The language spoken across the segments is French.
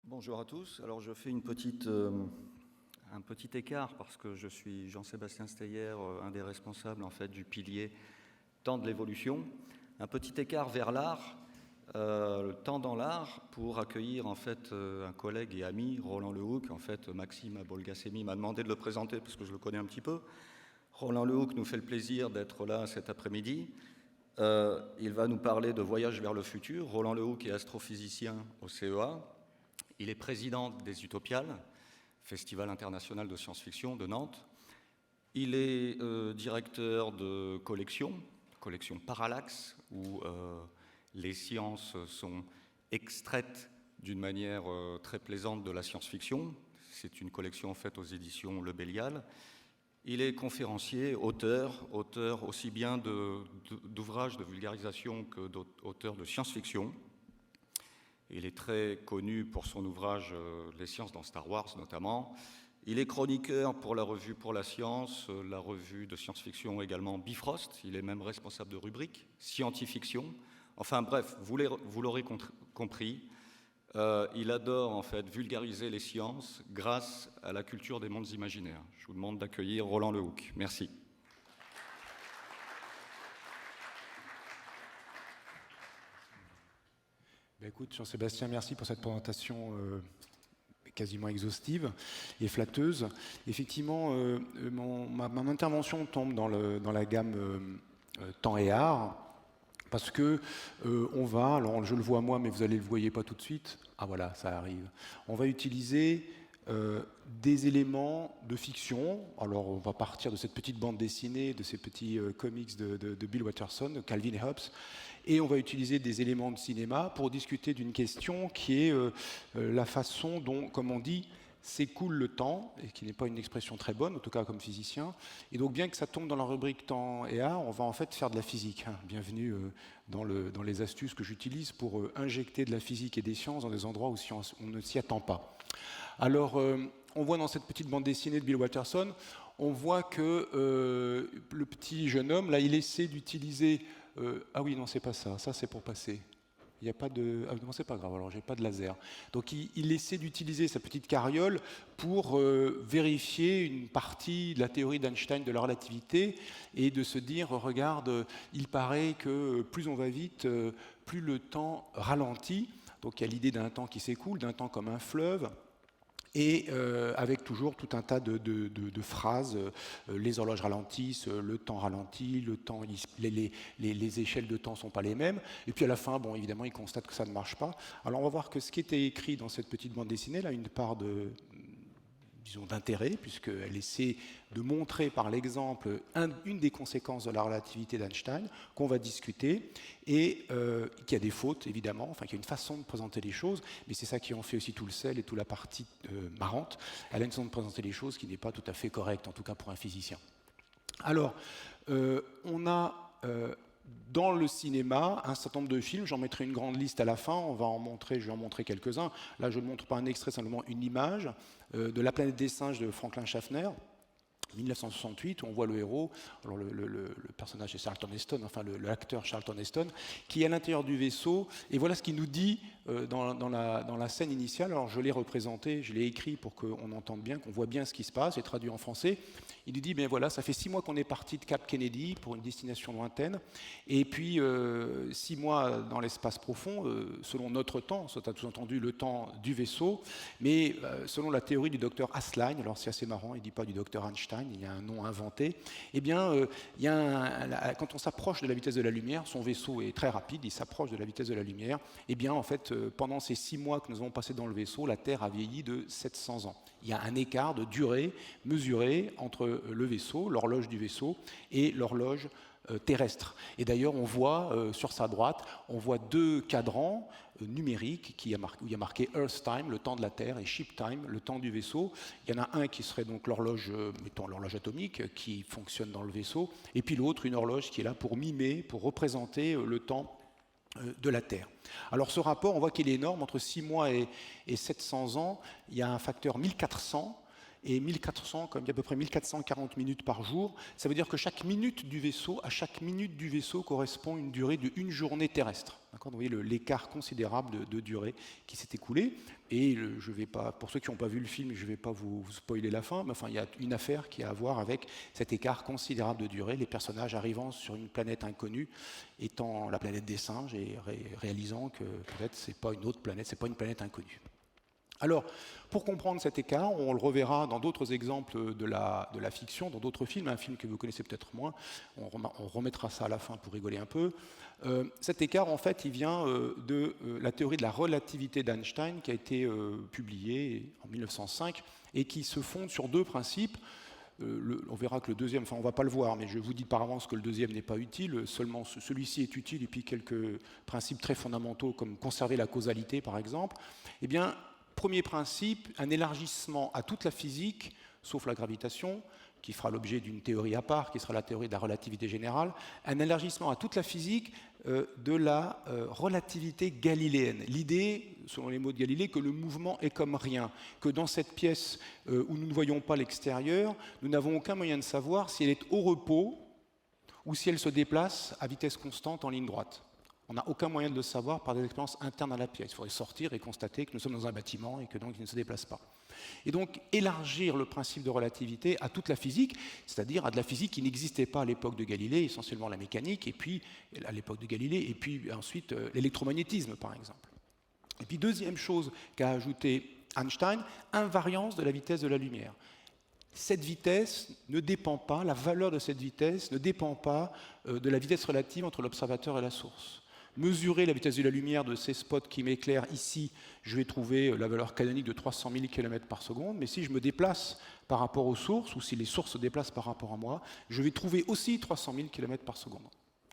Bonjour à tous. Alors je fais un petit écart parce que je suis Jean-Sébastien Steyer, un des responsables en fait du pilier Temps de l'évolution. Un petit écart vers l'art, le temps dans l'art, pour accueillir en fait un collègue et ami, Roland Lehoucq. En fait, Maxime Abolgassemi m'a demandé de le présenter parce que je le connais un petit peu. Roland Lehoucq nous fait le plaisir d'être là cet après-midi. Il va nous parler de Voyage vers le futur. Roland Lehoucq est astrophysicien au CEA. Il est président des Utopiales, Festival international de science-fiction de Nantes. Il est directeur de collection Parallax, où les sciences sont extraites d'une manière très plaisante de la science-fiction. C'est une collection faite aux éditions Le Bélial. Il est conférencier, auteur aussi bien d'ouvrages de vulgarisation que d'auteur de science-fiction. Il est très connu pour son ouvrage Les sciences dans Star Wars notamment. Il est chroniqueur pour la revue Pour la science, la revue de science-fiction également Bifrost. Il est même responsable de rubrique Scientifiction. Enfin bref, vous l'aurez compris, il adore en fait vulgariser les sciences grâce à la culture des mondes imaginaires. Je vous demande d'accueillir Roland Lehoucq. Merci. Écoute, Jean-Sébastien, merci pour cette présentation quasiment exhaustive et flatteuse. Effectivement, mon intervention tombe dans la gamme temps et art, parce que on va, alors je le vois moi, mais vous allez le voyez pas tout de suite. Ah voilà, ça arrive. On va utiliser des éléments de fiction. Alors on va partir de cette petite bande dessinée, de ces petits comics de Bill Watterson, de Calvin et Hobbes, et on va utiliser des éléments de cinéma pour discuter d'une question qui est la façon dont, comme on dit, s'écoule le temps, et qui n'est pas une expression très bonne, en tout cas comme physicien. Et donc bien que ça tombe dans la rubrique temps et art, on va en fait faire de la physique. Bienvenue dans les astuces que j'utilise pour injecter de la physique et des sciences dans des endroits où on ne s'y attend pas. Alors, on voit dans cette petite bande dessinée de Bill Watterson, on voit que le petit jeune homme, là, il essaie d'utiliser... ah oui, non, c'est pas ça. Ça, c'est pour passer. Il n'y a pas de... Ah non, c'est pas grave, alors j'ai pas de laser. Donc, il essaie d'utiliser sa petite carriole pour vérifier une partie de la théorie d'Einstein de la relativité et de se dire, regarde, il paraît que plus on va vite, plus le temps ralentit. Donc, il y a l'idée d'un temps qui s'écoule, d'un temps comme un fleuve. Et avec toujours tout un tas de phrases, les horloges ralentissent, le temps ralentit, le temps, les échelles de temps ne sont pas les mêmes. Et puis à la fin, bon, évidemment, il constate que ça ne marche pas. Alors on va voir que ce qui était écrit dans cette petite bande dessinée, là, une part disons, d'intérêt, puisqu'elle essaie de montrer par l'exemple une des conséquences de la relativité d'Einstein qu'on va discuter, et qui a des fautes, évidemment, enfin qui a une façon de présenter les choses, mais c'est ça qui en fait aussi tout le sel et toute la partie marrante. Elle a une façon de présenter les choses qui n'est pas tout à fait correcte, en tout cas pour un physicien. Alors, on a... dans le cinéma, un certain nombre de films, j'en mettrai une grande liste à la fin, je vais en montrer quelques-uns. Là, je ne montre pas un extrait, simplement une image de La planète des singes de Franklin Schaffner, 1968, où on voit le héros, alors le personnage c'est Charlton Heston, enfin l'acteur Charlton Heston, qui est à l'intérieur du vaisseau, et voilà ce qu'il nous dit dans la scène initiale. Alors je l'ai représenté, je l'ai écrit pour qu'on entende bien, qu'on voit bien ce qui se passe, et traduit en français. Il nous dit, ben voilà, ça fait 6 mois qu'on est parti de Cap Kennedy pour une destination lointaine, et puis 6 mois dans l'espace profond, selon notre temps, ça a tout entendu le temps du vaisseau, mais selon la théorie du docteur Hastline, alors c'est assez marrant, il ne dit pas du docteur Einstein, il y a un nom inventé, eh bien, quand on s'approche de la vitesse de la lumière, son vaisseau est très rapide, il s'approche de la vitesse de la lumière, eh bien, en fait, pendant ces 6 mois que nous avons passés dans le vaisseau, la Terre a vieilli de 700 ans. Il y a un écart de durée mesuré entre le vaisseau, l'horloge du vaisseau, et l'horloge terrestre. Et d'ailleurs, on voit sur sa droite, on voit 2 cadrans numériques où il y a marqué Earth Time, le temps de la Terre, et Ship Time, le temps du vaisseau. Il y en a un qui serait donc l'horloge, mettons l'horloge atomique, qui fonctionne dans le vaisseau, et puis l'autre, une horloge qui est là pour mimer, pour représenter le temps de la Terre. Alors ce rapport, on voit qu'il est énorme, entre 6 mois et 700 ans, il y a un facteur 1400, et 1400, comme il y a à peu près 1440 minutes par jour. Ça veut dire que chaque minute du vaisseau, à chaque minute du vaisseau correspond une durée de 1 journée terrestre. D'accord ? Vous voyez l'écart considérable de durée qui s'est écoulé. Et je vais pas, pour ceux qui n'ont pas vu le film, je ne vais pas vous spoiler la fin, mais enfin, il y a une affaire qui a à voir avec cet écart considérable de durée, les personnages arrivant sur une planète inconnue, étant la planète des singes, et réalisant que peut-être ce n'est pas une autre planète, ce n'est pas une planète inconnue. Alors, pour comprendre cet écart, on le reverra dans d'autres exemples de la fiction, dans d'autres films, un film que vous connaissez peut-être moins, on remettra ça à la fin pour rigoler un peu. Cet écart, en fait, il vient de la théorie de la relativité d'Einstein, qui a été publiée en 1905, et qui se fonde sur deux principes. On verra que le deuxième, enfin on ne va pas le voir, mais je vous dis par avance que le deuxième n'est pas utile, seulement celui-ci est utile, et puis quelques principes très fondamentaux, comme conserver la causalité, par exemple. Eh bien, premier principe, un élargissement à toute la physique, sauf la gravitation, qui fera l'objet d'une théorie à part, qui sera la théorie de la relativité générale, un élargissement à toute la physique de la relativité galiléenne. L'idée, selon les mots de Galilée, que le mouvement est comme rien, que dans cette pièce où nous ne voyons pas l'extérieur, nous n'avons aucun moyen de savoir si elle est au repos ou si elle se déplace à vitesse constante en ligne droite. On n'a aucun moyen de le savoir par des expériences internes à la pièce. Il faudrait sortir et constater que nous sommes dans un bâtiment et que donc il ne se déplace pas. Et donc élargir le principe de relativité à toute la physique, c'est-à-dire à de la physique qui n'existait pas à l'époque de Galilée, essentiellement la mécanique, et puis à l'époque de Galilée, et puis ensuite l'électromagnétisme par exemple. Et puis deuxième chose qu'a ajouté Einstein, invariance de la vitesse de la lumière. Cette vitesse ne dépend pas, la valeur de cette vitesse ne dépend pas de la vitesse relative entre l'observateur et la source. Mesurer la vitesse de la lumière de ces spots qui m'éclairent ici, je vais trouver la valeur canonique de 300 000 km par seconde, mais si je me déplace par rapport aux sources, ou si les sources se déplacent par rapport à moi, je vais trouver aussi 300 000 km par seconde.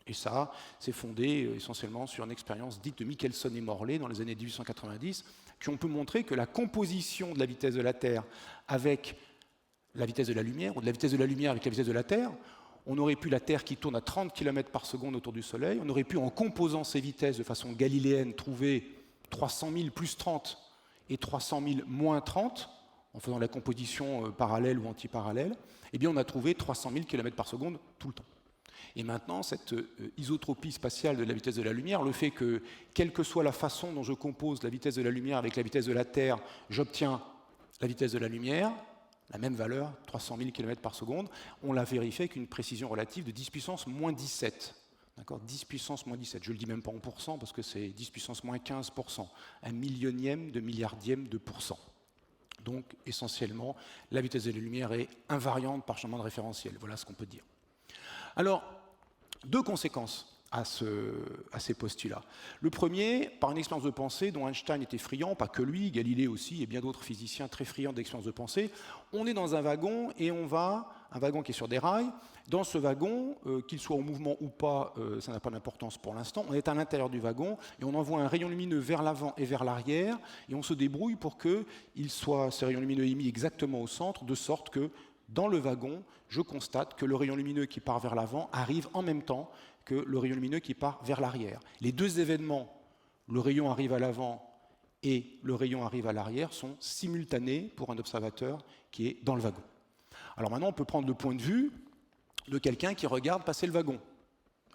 Et ça, c'est fondé essentiellement sur une expérience dite de Michelson et Morley dans les années 1890, qui ont pu montrer que la composition de la vitesse de la Terre avec la vitesse de la lumière, ou de la vitesse de la lumière avec la vitesse de la Terre, on aurait pu la Terre qui tourne à 30 km par seconde autour du Soleil, on aurait pu, en composant ces vitesses de façon galiléenne, trouver 300 000 plus 30 et 300 000 moins 30, en faisant la composition parallèle ou antiparallèle, eh bien on a trouvé 300 000 km par seconde tout le temps. Et maintenant, cette isotropie spatiale de la vitesse de la lumière, le fait que, quelle que soit la façon dont je compose la vitesse de la lumière avec la vitesse de la Terre, j'obtiens la vitesse de la lumière, la même valeur, 300 000 km par seconde, on l'a vérifié avec une précision relative de 10 puissance moins 17. D'accord ? 10 puissance moins 17. Je ne le dis même pas en pourcent parce que c'est 10 puissance moins 15%. Un millionième de milliardième de pourcent. Donc, essentiellement, la vitesse de la lumière est invariante par changement de référentiel. Voilà ce qu'on peut dire. Alors, deux conséquences à ces postulats. Le premier, par une expérience de pensée dont Einstein était friand, pas que lui, Galilée aussi, et bien d'autres physiciens très friands d'expériences de pensée. On est dans un wagon et un wagon qui est sur des rails. Dans ce wagon, qu'il soit au mouvement ou pas, ça n'a pas d'importance pour l'instant, on est à l'intérieur du wagon et on envoie un rayon lumineux vers l'avant et vers l'arrière et on se débrouille pour que ces rayons lumineux émis exactement au centre, de sorte que dans le wagon, je constate que le rayon lumineux qui part vers l'avant arrive en même temps que le rayon lumineux qui part vers l'arrière. Les deux événements, le rayon arrive à l'avant et le rayon arrive à l'arrière, sont simultanés pour un observateur qui est dans le wagon. Alors maintenant, on peut prendre le point de vue de quelqu'un qui regarde passer le wagon.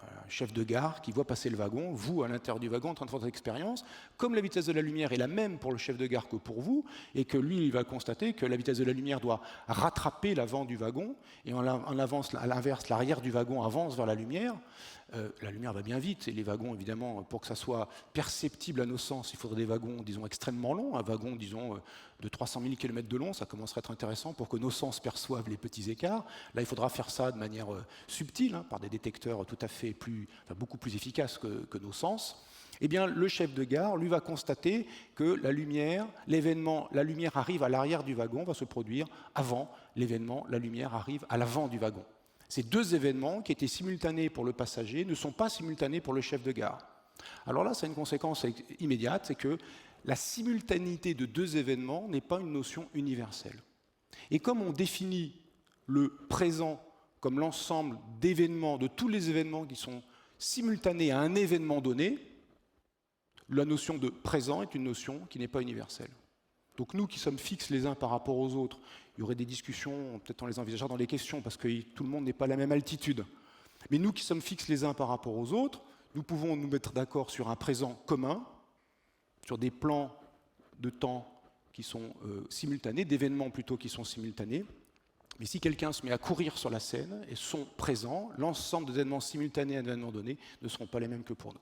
Un chef de gare qui voit passer le wagon, vous à l'intérieur du wagon en train de faire votre expérience, comme la vitesse de la lumière est la même pour le chef de gare que pour vous, et que lui il va constater que la vitesse de la lumière doit rattraper l'avant du wagon, et à l'inverse, l'arrière du wagon avance vers la lumière va bien vite, et les wagons évidemment, pour que ça soit perceptible à nos sens, il faudrait des wagons, disons, extrêmement longs, un wagon, disons, de 300 000 km de long, ça commencerait à être intéressant pour que nos sens perçoivent les petits écarts. Là, il faudra faire ça de manière subtile, par des détecteurs tout à fait beaucoup plus efficaces que nos sens. Eh bien, le chef de gare, lui, va constater que la lumière arrive à l'arrière du wagon, va se produire avant l'événement, la lumière arrive à l'avant du wagon. Ces deux événements, qui étaient simultanés pour le passager, ne sont pas simultanés pour le chef de gare. Alors là, ça a une conséquence immédiate, c'est que la simultanéité de deux événements n'est pas une notion universelle. Et comme on définit le présent comme l'ensemble d'événements, de tous les événements qui sont simultanés à un événement donné, la notion de présent est une notion qui n'est pas universelle. Donc nous qui sommes fixes les uns par rapport aux autres, il y aurait des discussions, peut-être on les envisagera dans les questions, parce que tout le monde n'est pas à la même altitude. Mais nous qui sommes fixes les uns par rapport aux autres, nous pouvons nous mettre d'accord sur un présent commun, sur des plans de temps qui sont simultanés, d'événements plutôt qui sont simultanés. Mais si quelqu'un se met à courir sur la scène et sont présents, l'ensemble des événements simultanés à un événement donné ne seront pas les mêmes que pour nous.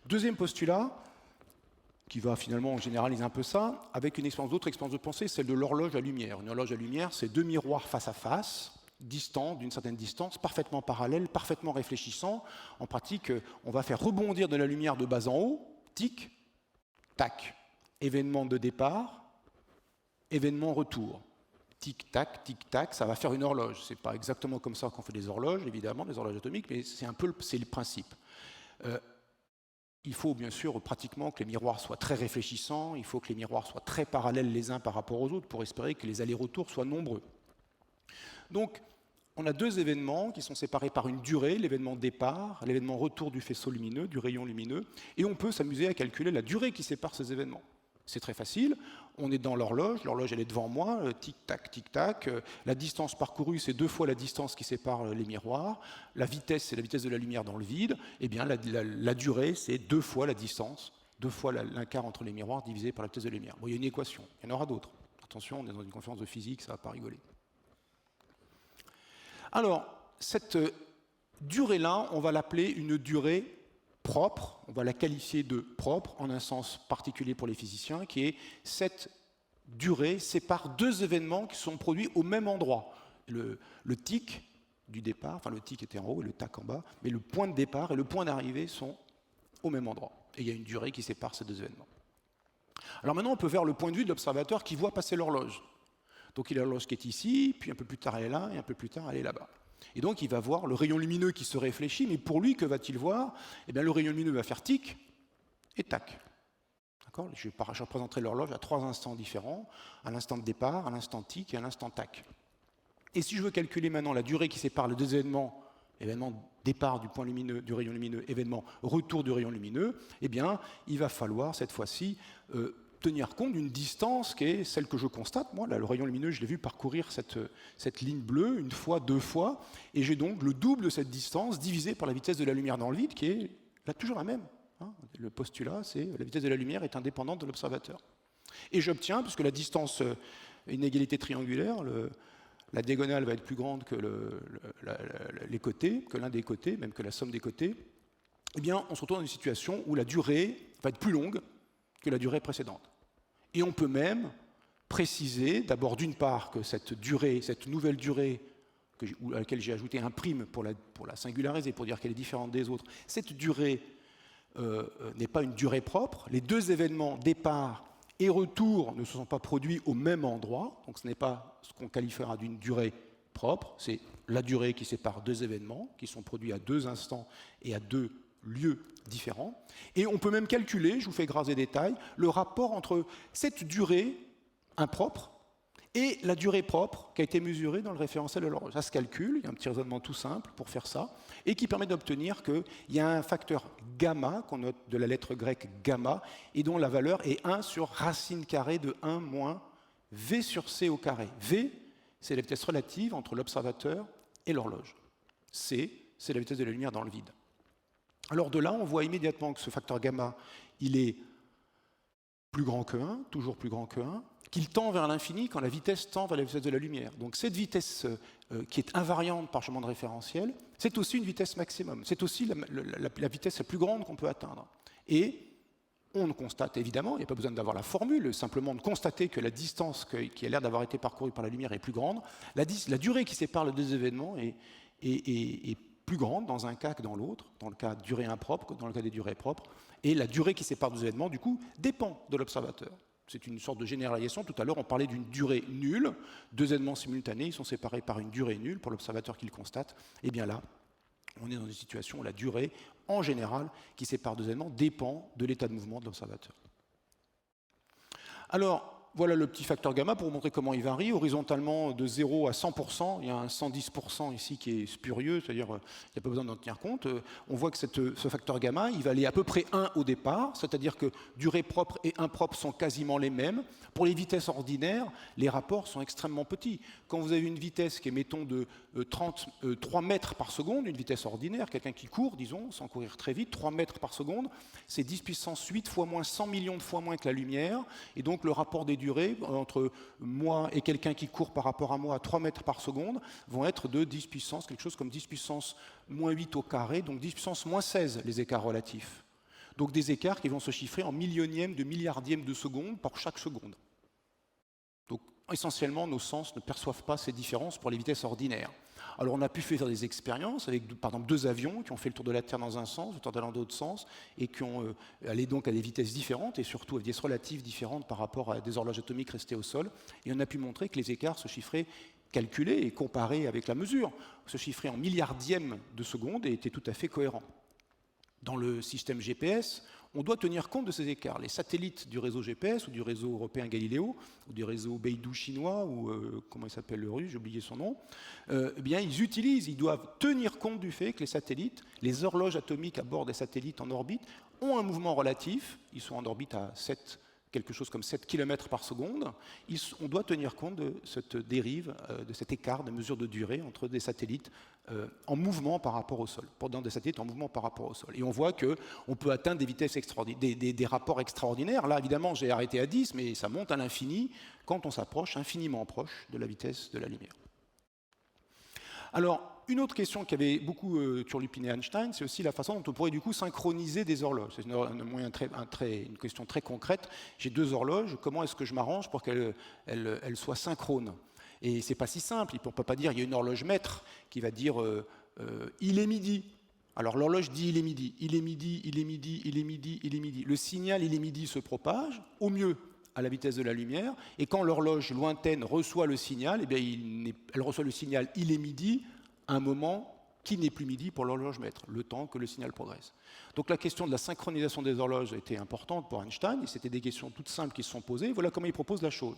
Deuxième postulat, qui va finalement généraliser un peu ça, avec une expérience d'autre expérience de pensée, celle de l'horloge à lumière. Une horloge à lumière, c'est deux miroirs face à face, distants d'une certaine distance, parfaitement parallèles, parfaitement réfléchissants. En pratique, on va faire rebondir de la lumière de bas en haut, tic, tac. Événement de départ, événement retour. Tic-tac, ça va faire une horloge. Ce n'est pas exactement comme ça qu'on fait des horloges, évidemment, des horloges atomiques, mais c'est le principe. Il faut bien sûr pratiquement que les miroirs soient très réfléchissants, il faut que les miroirs soient très parallèles les uns par rapport aux autres pour espérer que les allers-retours soient nombreux. Donc, on a deux événements qui sont séparés par une durée, l'événement départ, l'événement retour du faisceau lumineux, du rayon lumineux, et on peut s'amuser à calculer la durée qui sépare ces événements. C'est très facile, on est dans l'horloge elle est devant moi, tic-tac, la distance parcourue c'est 2 fois la distance qui sépare les miroirs, la vitesse c'est la vitesse de la lumière dans le vide, et bien la durée c'est 2 fois la distance, 2 fois l'écart entre les miroirs divisé par la vitesse de la lumière. Bon, il y a une équation, il y en aura d'autres. Attention, on est dans une conférence de physique, ça ne va pas rigoler. Alors, cette durée-là, on va l'appeler une durée propre, on va la qualifier de propre en un sens particulier pour les physiciens, qui est cette durée sépare deux événements qui sont produits au même endroit. Le tic du départ, enfin le tic était en haut et le tac en bas, mais le point de départ et le point d'arrivée sont au même endroit. Et il y a une durée qui sépare ces deux événements. Alors maintenant, on peut faire le point de vue de l'observateur qui voit passer l'horloge. Donc il a l'horloge qui est ici, puis un peu plus tard elle est là, et un peu plus tard elle est là-bas. Et donc il va voir le rayon lumineux qui se réfléchit, mais pour lui, que va-t-il voir? Eh bien, le rayon lumineux va faire tic et tac. D'accord? Je représenterai l'horloge à 3 instants différents, à l'instant de départ, à l'instant tic et à l'instant tac. Et si je veux calculer maintenant la durée qui sépare les deux événements, événement départ du point lumineux, du rayon lumineux, événement retour du rayon lumineux, eh bien, il va falloir cette fois-ci tenir compte d'une distance qui est celle que je constate. Moi, là, le rayon lumineux, je l'ai vu parcourir cette ligne bleue une fois, 2 fois, et j'ai donc le double de cette distance divisé par la vitesse de la lumière dans le vide, qui est là toujours la même. Hein. Le postulat, c'est la vitesse de la lumière est indépendante de l'observateur. Et j'obtiens, puisque la distance est une égalité triangulaire, la diagonale va être plus grande que les côtés, que l'un des côtés, même que la somme des côtés, eh bien, on se retrouve dans une situation où la durée va être plus longue que la durée précédente. Et on peut même préciser, d'abord d'une part, que cette durée, cette nouvelle durée à laquelle j'ai ajouté un prime pour la singulariser, pour dire qu'elle est différente des autres, cette durée n'est pas une durée propre. Les deux événements, départ et retour, ne se sont pas produits au même endroit, donc ce n'est pas ce qu'on qualifiera d'une durée propre, c'est la durée qui sépare deux événements, qui sont produits à 2 instants et à 2 lieux différents. Et on peut même calculer, je vous fais grâce des détails, le rapport entre cette durée impropre et la durée propre qui a été mesurée dans le référentiel de l'horloge. Ça se calcule, il y a un petit raisonnement tout simple pour faire ça, et qui permet d'obtenir qu'il y a un facteur gamma, qu'on note de la lettre grecque gamma, et dont la valeur est 1 sur racine carrée de 1 moins v sur c au carré. V, c'est la vitesse relative entre l'observateur et l'horloge. C, c'est la vitesse de la lumière dans le vide. Alors de là, on voit immédiatement que ce facteur gamma, il est plus grand que 1, toujours plus grand que 1, qu'il tend vers l'infini quand la vitesse tend vers la vitesse de la lumière. Donc cette vitesse qui est invariante par chemin de référentiel, c'est aussi une vitesse maximum. C'est aussi la vitesse la plus grande qu'on peut atteindre. Et on constate évidemment, il n'y a pas besoin d'avoir la formule, simplement de constater que la distance qui a l'air d'avoir été parcourue par la lumière est plus grande. La durée qui sépare les deux événements est plus grande dans un cas que dans l'autre, dans le cas de durée impropre, dans le cas des durées propres. Et la durée qui sépare deux événements, du coup, dépend de l'observateur. C'est une sorte de généralisation. Tout à l'heure, on parlait d'une durée nulle. Deux événements simultanés, ils sont séparés par une durée nulle pour l'observateur qui le constate. Et bien là, on est dans une situation où la durée, en général, qui sépare deux événements, dépend de l'état de mouvement de l'observateur. Alors, voilà le petit facteur gamma pour vous montrer comment il varie. Horizontalement, de 0 à 100%, il y a un 110% ici qui est spurieux, c'est-à-dire il n'y a pas besoin d'en tenir compte. On voit que ce facteur gamma, il va aller à peu près 1 au départ, c'est-à-dire que durée propre et impropre sont quasiment les mêmes. Pour les vitesses ordinaires, les rapports sont extrêmement petits. Quand vous avez une vitesse qui est, mettons, de 3 mètres par seconde, une vitesse ordinaire, quelqu'un qui court, disons, sans courir très vite, 3 mètres par seconde, c'est 10 puissance 8 fois moins 100 millions de fois moins que la lumière, et donc le rapport des durées entre moi et quelqu'un qui court par rapport à moi à 3 mètres par seconde vont être de 10 puissance, quelque chose comme 10 puissance moins 8 au carré, donc 10 puissance moins 16 les écarts relatifs. Donc des écarts qui vont se chiffrer en millionièmes de milliardièmes de seconde par chaque seconde. Donc essentiellement, nos sens ne perçoivent pas ces différences pour les vitesses ordinaires. Alors on a pu faire des expériences avec, par exemple, 2 avions qui ont fait le tour de la Terre dans un sens, le tour de l'autre sens, et qui ont allé donc à des vitesses différentes et surtout à des vitesses relatives différentes par rapport à des horloges atomiques restées au sol. Et on a pu montrer que les écarts se chiffraient, calculés et comparés avec la mesure, se chiffraient en milliardièmes de seconde et étaient tout à fait cohérents. Dans le système GPS, on doit tenir compte de ces écarts. Les satellites du réseau GPS ou du réseau européen Galileo ou du réseau Beidou chinois ou comment il s'appelle le russe, j'ai oublié son nom, eh bien ils doivent tenir compte du fait que les satellites, les horloges atomiques à bord des satellites en orbite ont un mouvement relatif. Ils sont en orbite à quelque chose comme 7 km par seconde. On doit tenir compte de cette dérive, de cet écart de mesure de durée entre des satellites en mouvement par rapport au sol, pendant des satellites en mouvement par rapport au sol. Et on voit qu'on peut atteindre des vitesses extraordinaires, des rapports extraordinaires. Là, évidemment, j'ai arrêté à 10, mais ça monte à l'infini quand on s'approche infiniment proche de la vitesse de la lumière. Alors, une autre question qui avait beaucoup turlupiné Einstein, c'est aussi la façon dont on pourrait du coup synchroniser des horloges. C'est une question très concrète. J'ai 2 horloges, comment est-ce que je m'arrange pour qu'elles soient synchrones? Et c'est pas si simple, on ne peut pas dire il y a une horloge maître qui va dire il est midi. Alors l'horloge dit il est midi, il est midi, il est midi, il est midi, il est midi. Le signal il est midi se propage, au mieux à la vitesse de la lumière, et quand l'horloge lointaine reçoit le signal, eh bien, elle reçoit le signal il est midi à un moment qui n'est plus midi pour l'horloge maître, le temps que le signal progresse. Donc la question de la synchronisation des horloges a été importante pour Einstein, et c'était des questions toutes simples qui se sont posées. Voilà comment il propose la chose.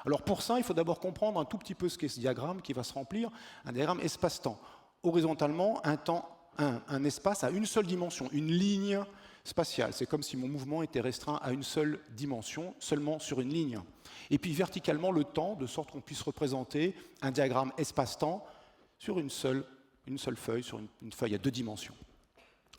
Alors pour ça, il faut d'abord comprendre un tout petit peu ce qu'est ce diagramme qui va se remplir, un diagramme espace-temps. Horizontalement, un espace à une seule dimension, une ligne spatiale. C'est comme si mon mouvement était restreint à une seule dimension, seulement sur une ligne. Et puis verticalement, le temps, de sorte qu'on puisse représenter un diagramme espace-temps sur une seule feuille, sur une feuille à 2 dimensions.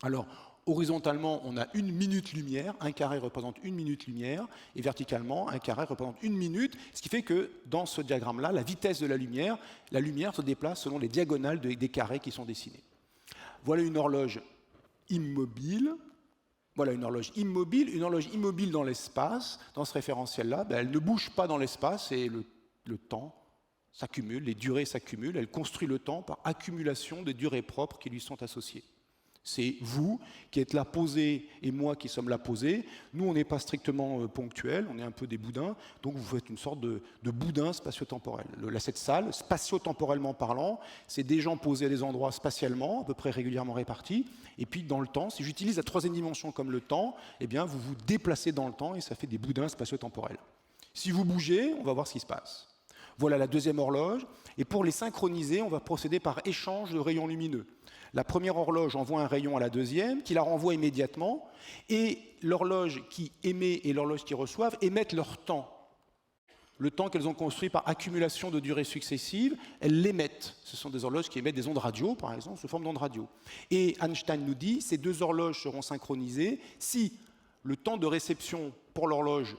Alors, horizontalement, on a 1 minute lumière, un carré représente 1 minute lumière, et verticalement, un carré représente 1 minute, ce qui fait que dans ce diagramme-là, la vitesse de la lumière se déplace selon les diagonales des carrés qui sont dessinés. Voilà une horloge immobile. Voilà une horloge immobile dans l'espace, dans ce référentiel-là, elle ne bouge pas dans l'espace et le temps s'accumule, les durées s'accumulent, elle construit le temps par accumulation des durées propres qui lui sont associées. C'est vous qui êtes là posé et moi qui sommes là posés. Nous, on n'est pas strictement ponctuels, on est un peu des boudins, donc vous faites une sorte de boudin spatio-temporel. Cette salle, spatio-temporellement parlant, c'est des gens posés à des endroits spatialement, à peu près régulièrement répartis, et puis dans le temps, si j'utilise la 3e dimension comme le temps, eh bien vous vous déplacez dans le temps et ça fait des boudins spatio-temporels. Si vous bougez, on va voir ce qui se passe. Voilà la 2e horloge, et pour les synchroniser, on va procéder par échange de rayons lumineux. La première horloge envoie un rayon à la 2e, qui la renvoie immédiatement, et l'horloge qui émet et l'horloge qui reçoivent émettent leur temps. Le temps qu'elles ont construit par accumulation de durées successives, elles l'émettent. Ce sont des horloges qui émettent des ondes radio, par exemple, sous forme d'ondes radio. Et Einstein nous dit, ces 2 horloges seront synchronisées si le temps de réception pour l'horloge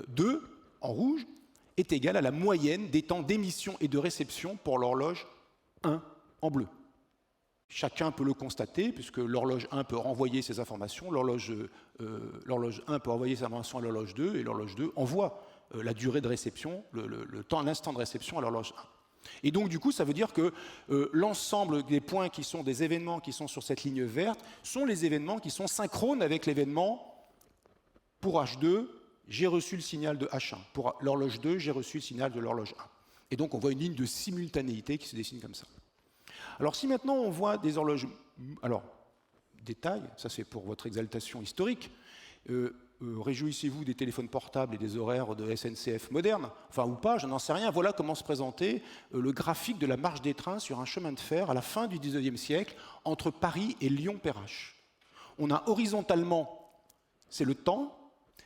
2, en rouge, est égal à la moyenne des temps d'émission et de réception pour l'horloge 1, en bleu. Chacun peut le constater, puisque l'horloge 1 peut renvoyer ses informations, l'horloge 1 peut envoyer ses informations à l'horloge 2, et l'horloge 2 envoie la durée de réception, le temps, l'instant de réception à l'horloge 1. Et donc, du coup, ça veut dire que l'ensemble des points qui sont des événements qui sont sur cette ligne verte sont les événements qui sont synchrones avec l'événement pour H2, j'ai reçu le signal de H1. Pour l'horloge 2, j'ai reçu le signal de l'horloge 1. Et donc, on voit une ligne de simultanéité qui se dessine comme ça. Alors, si maintenant on voit des horloges... Alors, détail, ça c'est pour votre exaltation historique. réjouissez-vous des téléphones portables et des horaires de SNCF modernes, enfin ou pas, je n'en sais rien. Voilà comment se présentait le graphique de la marche des trains sur un chemin de fer à la fin du XIXe siècle entre Paris et Lyon-Perrache. On a horizontalement, c'est le temps,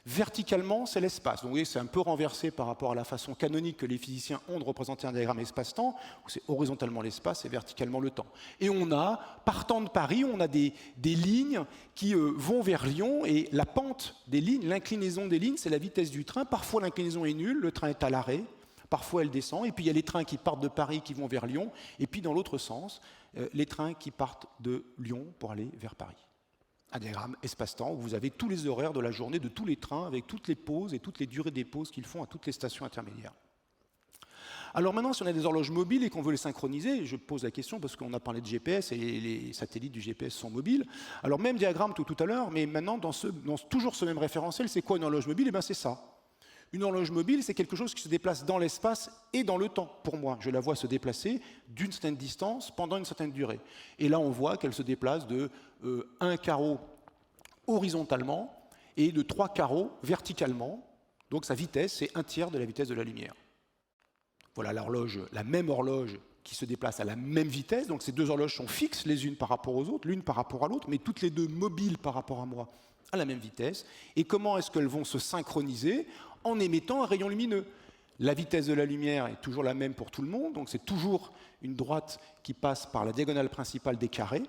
verticalement, c'est l'espace. Donc vous voyez, c'est un peu renversé par rapport à la façon canonique que les physiciens ont de représenter un diagramme espace-temps, où c'est horizontalement l'espace et verticalement le temps. Et on a, partant de Paris, on a des lignes qui vont vers Lyon, et la pente des lignes, l'inclinaison des lignes, c'est la vitesse du train. Parfois l'inclinaison est nulle, le train est à l'arrêt, parfois elle descend, et puis il y a les trains qui partent de Paris qui vont vers Lyon, et puis dans l'autre sens, les trains qui partent de Lyon pour aller vers Paris. Un diagramme espace-temps où vous avez tous les horaires de la journée de tous les trains avec toutes les pauses et toutes les durées des pauses qu'ils font à toutes les stations intermédiaires. Alors maintenant, si on a des horloges mobiles et qu'on veut les synchroniser, je pose la question parce qu'on a parlé de GPS et les satellites du GPS sont mobiles. Alors même diagramme tout à l'heure, mais maintenant dans toujours ce même référentiel, c'est quoi une horloge mobile? Eh bien c'est ça. Une horloge mobile, c'est quelque chose qui se déplace dans l'espace et dans le temps. Pour moi, je la vois se déplacer d'une certaine distance pendant une certaine durée. Et là, on voit qu'elle se déplace de 1 carreau horizontalement et de 3 carreaux verticalement. Donc sa vitesse, c'est 1/3 de la vitesse de la lumière. Voilà l'horloge, la même horloge qui se déplace à la même vitesse. Donc ces deux horloges sont fixes les unes par rapport aux autres, l'une par rapport à l'autre, mais toutes les deux mobiles par rapport à moi à la même vitesse. Et comment est-ce qu'elles vont se synchroniser? En émettant un rayon lumineux. La vitesse de la lumière est toujours la même pour tout le monde, donc c'est toujours une droite qui passe par la diagonale principale des carrés.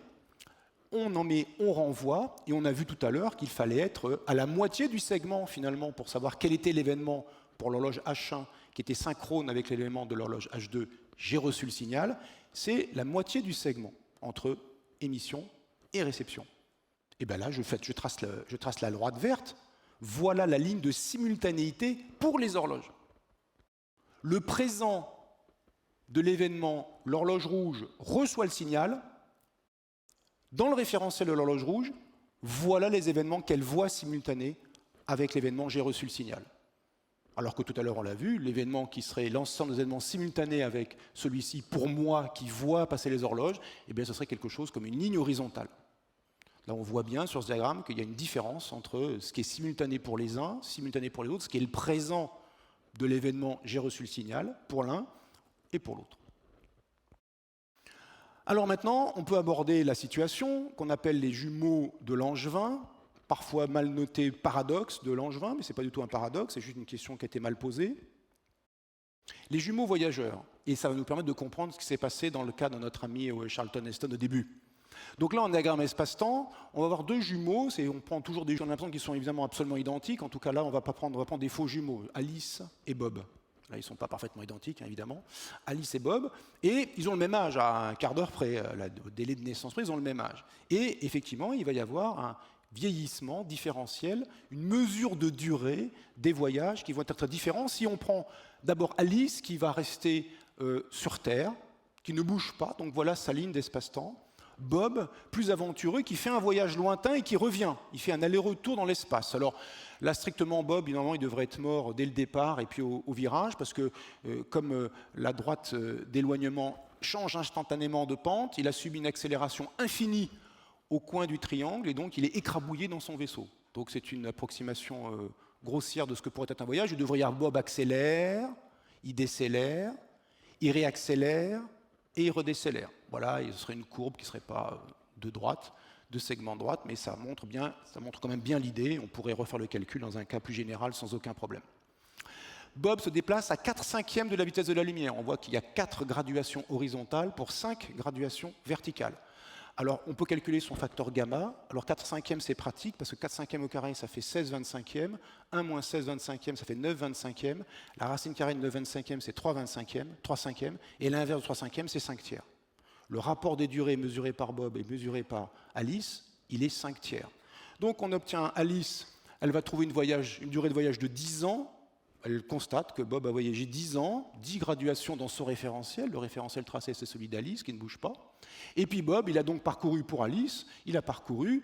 On renvoie, et on a vu tout à l'heure qu'il fallait être à la moitié du segment finalement pour savoir quel était l'événement pour l'horloge H1 qui était synchrone avec l'élément de l'horloge H2, j'ai reçu le signal, c'est la moitié du segment entre émission et réception. Et bien là, je trace la droite verte. Voilà la ligne de simultanéité pour les horloges. Le présent de l'événement, l'horloge rouge reçoit le signal. Dans le référentiel de l'horloge rouge, voilà les événements qu'elle voit simultanés avec l'événement j'ai reçu le signal. Alors que tout à l'heure on l'a vu, l'événement qui serait l'ensemble des événements simultanés avec celui-ci pour moi qui voit passer les horloges, eh bien ce serait quelque chose comme une ligne horizontale. Là, on voit bien sur ce diagramme qu'il y a une différence entre ce qui est simultané pour les uns, simultané pour les autres, ce qui est le présent de l'événement « j'ai reçu le signal » pour l'un et pour l'autre. Alors maintenant, on peut aborder la situation qu'on appelle les jumeaux de Langevin, parfois mal noté paradoxe de Langevin, mais ce n'est pas du tout un paradoxe, c'est juste une question qui a été mal posée. Les jumeaux voyageurs, et ça va nous permettre de comprendre ce qui s'est passé dans le cas de notre ami Charlton Heston au début. Donc là, en diagramme espace-temps, on va avoir deux jumeaux, on prend toujours des gens, on a l'impression qu'ils sont évidemment absolument identiques, en tout cas là, on va prendre des faux jumeaux, Alice et Bob. Là, ils ne sont pas parfaitement identiques, hein, évidemment, Alice et Bob, et ils ont le même âge, à un quart d'heure près, au délai de naissance près, ils ont le même âge. Et effectivement, il va y avoir un vieillissement différentiel, une mesure de durée des voyages qui vont être différents. Si on prend d'abord Alice, qui va rester sur Terre, qui ne bouge pas, donc voilà sa ligne d'espace-temps, Bob, plus aventureux, qui fait un voyage lointain et qui revient. Il fait un aller-retour dans l'espace. Alors là, strictement, Bob, normalement, il devrait être mort dès le départ et puis au virage, parce que comme la droite d'éloignement change instantanément de pente, il a subi une accélération infinie au coin du triangle, et donc il est écrabouillé dans son vaisseau. Donc c'est une approximation grossière de ce que pourrait être un voyage. Il devrait y avoir Bob accélère, il décélère, il réaccélère, et il redécélère. Voilà, et ce serait une courbe qui ne serait pas de droite, de segment droite, mais ça montre quand même bien l'idée. On pourrait refaire le calcul dans un cas plus général sans aucun problème. Bob se déplace à 4/5 de la vitesse de la lumière. On voit qu'il y a 4 graduations horizontales pour 5 graduations verticales. Alors, on peut calculer son facteur gamma. Alors, 4/5, c'est pratique, parce que 4/5 au carré, ça fait 16/25. 1 moins 16/25, ça fait 9/25. La racine carrée de 9/25, c'est 3/5. Et l'inverse de 3/5, c'est 5/3. Le rapport des durées mesuré par Bob et mesuré par Alice, il est 5/3. Donc, on obtient Alice, elle va trouver une durée de voyage de 10 ans. Elle constate que Bob a voyagé 10 ans, 10 graduations dans son référentiel. Le référentiel tracé, c'est celui d'Alice, qui ne bouge pas. Et puis Bob, il a donc parcouru pour Alice, il a parcouru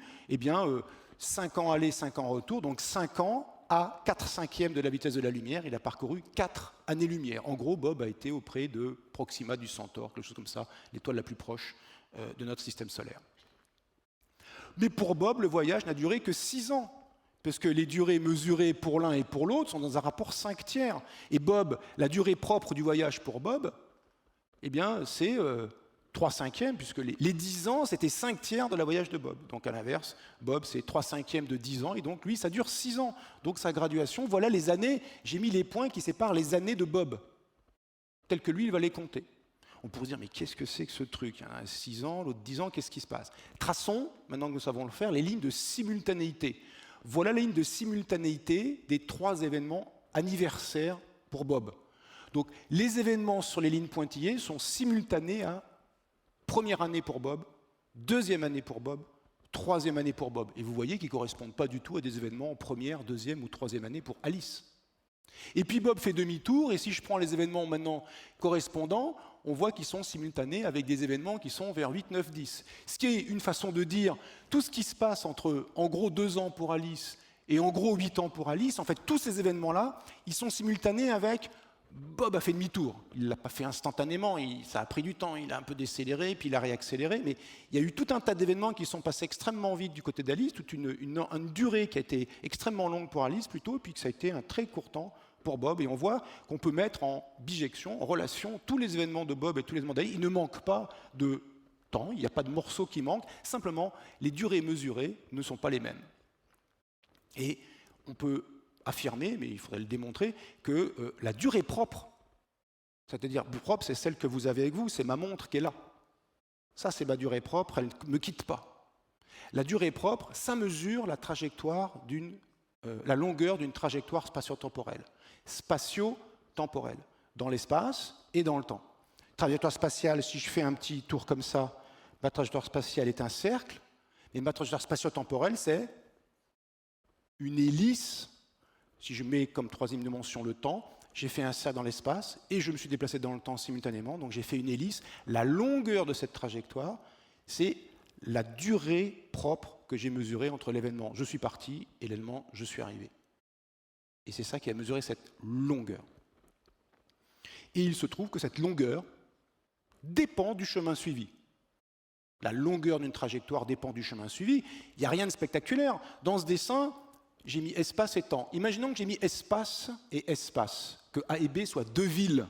5 ans aller, 5 ans retour, donc 5 ans à 4/5 de la vitesse de la lumière. Il a parcouru 4 années-lumière. En gros, Bob a été auprès de Proxima du Centaure, quelque chose comme ça, l'étoile la plus proche de notre système solaire. Mais pour Bob, le voyage n'a duré que 6 ans, parce que les durées mesurées pour l'un et pour l'autre sont dans un rapport 5/3. Et Bob, la durée propre du voyage pour Bob, eh bien, c'est 3/5, puisque les 10 ans, c'était 5/3 de la voyage de Bob. Donc à l'inverse, Bob, c'est 3/5 de 10 ans, et donc lui, ça dure 6 ans. Donc sa graduation, voilà les années, j'ai mis les points qui séparent les années de Bob, telles que lui, il va les compter. On pourrait se dire, mais qu'est-ce que c'est que ce truc? Il y en a un 6 ans, l'autre 10 ans, qu'est-ce qui se passe? Traçons, maintenant que nous savons le faire, les lignes de simultanéité. Voilà la ligne de simultanéité des 3 événements anniversaires pour Bob. Donc les événements sur les lignes pointillées sont simultanés à première année pour Bob, deuxième année pour Bob, troisième année pour Bob. Et vous voyez qu'ils ne correspondent pas du tout à des événements en première, deuxième ou troisième année pour Alice. Et puis Bob fait demi-tour, et si je prends les événements maintenant correspondants, on voit qu'ils sont simultanés avec des événements qui sont vers 8, 9, 10. Ce qui est une façon de dire tout ce qui se passe entre, en gros, 2 ans pour Alice et en gros 8 ans pour Alice, en fait, tous ces événements-là, ils sont simultanés avec Bob a fait demi-tour. Il ne l'a pas fait instantanément, ça a pris du temps, il a un peu décéléré, puis il a réaccéléré, mais il y a eu tout un tas d'événements qui sont passés extrêmement vite du côté d'Alice, toute une durée qui a été extrêmement longue pour Alice plutôt, et puis que ça a été un très court temps pour Bob, et on voit qu'on peut mettre en bijection, en relation, tous les événements de Bob et tous les événements d'Alice. Il ne manque pas de temps, il n'y a pas de morceaux qui manquent, simplement les durées mesurées ne sont pas les mêmes. Et on peut affirmer, mais il faudrait le démontrer, que la durée propre, c'est-à-dire propre, c'est celle que vous avez avec vous, c'est ma montre qui est là. Ça, c'est ma durée propre, elle ne me quitte pas. La durée propre, ça mesure la trajectoire la longueur d'une trajectoire spatio-temporelle. Spatio-temporelle, dans l'espace et dans le temps. Trajectoire spatiale, si je fais un petit tour comme ça, ma trajectoire spatiale est un cercle, mais ma trajectoire spatio-temporelle, c'est une hélice. Si je mets comme troisième dimension le temps, j'ai fait un cercle dans l'espace et je me suis déplacé dans le temps simultanément, donc j'ai fait une hélice. La longueur de cette trajectoire, c'est la durée propre que j'ai mesurée entre l'événement je suis parti et l'événement je suis arrivé. Et c'est ça qui a mesuré cette longueur. Et il se trouve que cette longueur dépend du chemin suivi. La longueur d'une trajectoire dépend du chemin suivi. Il n'y a rien de spectaculaire. Dans ce dessin, j'ai mis espace et temps. Imaginons que j'ai mis espace et espace, que A et B soient 2 villes.